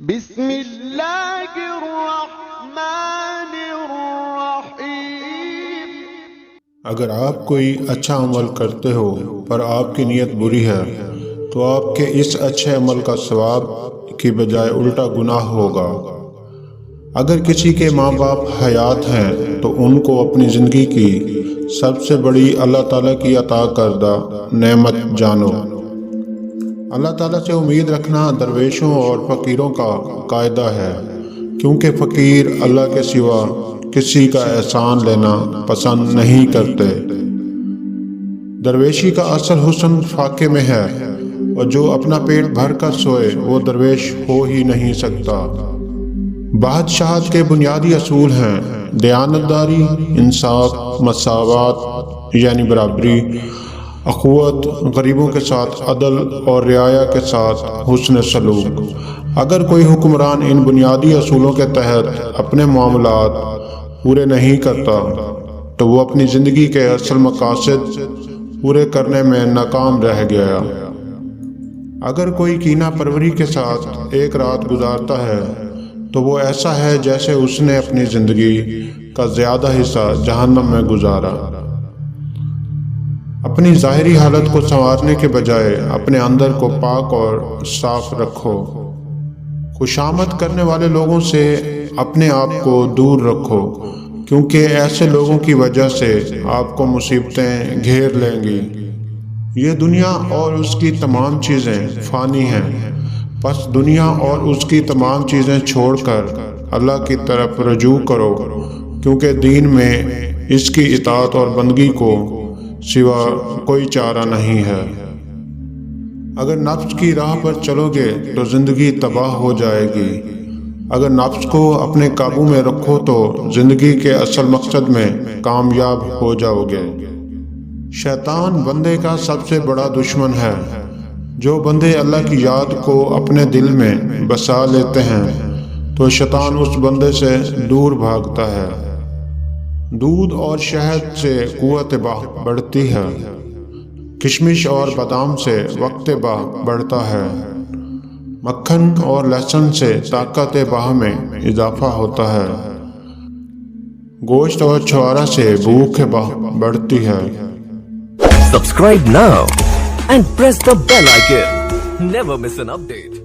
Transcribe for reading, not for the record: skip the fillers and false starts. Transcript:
بسم اللہ الرحمن الرحیم۔ اگر آپ کوئی اچھا عمل کرتے ہو پر آپ کی نیت بری ہے تو آپ کے اس اچھے عمل کا ثواب کی بجائے الٹا گناہ ہوگا۔ اگر کسی کے ماں باپ حیات ہیں تو ان کو اپنی زندگی کی سب سے بڑی اللہ تعالیٰ کی عطا کردہ نعمت جانو۔ اللہ تعالیٰ سے امید رکھنا درویشوں اور فقیروں کا قاعدہ ہے، کیونکہ فقیر اللہ کے سوا کسی کا احسان لینا پسند نہیں کرتے۔ درویشی کا اصل حسن فاقے میں ہے، اور جو اپنا پیٹ بھر کر سوئے وہ درویش ہو ہی نہیں سکتا۔ بادشاہت کے بنیادی اصول ہیں دیانتداری، انصاف، مساوات یعنی برابری، اخوت، غریبوں کے ساتھ عدل اور رعایا کے ساتھ حسن سلوک۔ اگر کوئی حکمران ان بنیادی اصولوں کے تحت اپنے معاملات پورے نہیں کرتا تو وہ اپنی زندگی کے اصل مقاصد پورے کرنے میں ناکام رہ گیا۔ اگر کوئی کینہ پروری کے ساتھ ایک رات گزارتا ہے تو وہ ایسا ہے جیسے اس نے اپنی زندگی کا زیادہ حصہ جہنم میں گزارا۔ اپنی ظاہری حالت کو سنوارنے کے بجائے اپنے اندر کو پاک اور صاف رکھو۔ خوشامد کرنے والے لوگوں سے اپنے آپ کو دور رکھو، کیونکہ ایسے لوگوں کی وجہ سے آپ کو مصیبتیں گھیر لیں گی۔ یہ دنیا اور اس کی تمام چیزیں فانی ہیں، پس دنیا اور اس کی تمام چیزیں چھوڑ کر اللہ کی طرف رجوع کرو، کیونکہ دین میں اس کی اطاعت اور بندگی کو سوا کوئی چارہ نہیں ہے۔ اگر نفس کی راہ پر چلو گے تو زندگی تباہ ہو جائے گی، اگر نفس کو اپنے قابو میں رکھو تو زندگی کے اصل مقصد میں کامیاب ہو جاؤ گے۔ شیطان بندے کا سب سے بڑا دشمن ہے۔ جو بندے اللہ کی یاد کو اپنے دل میں بسا لیتے ہیں تو شیطان اس بندے سے دور بھاگتا ہے۔ دودھ اور شہد سے قوت باہ بڑھتی ہے، کشمش اور بادام سے وقت باہ بڑھتا ہے، مکھن اور لہسن سے طاقت باہ میں اضافہ ہوتا ہے، گوشت اور چھوارا سے بھوک باہ بڑھتی ہے۔ Subscribe now and press the bell icon. Never miss an update.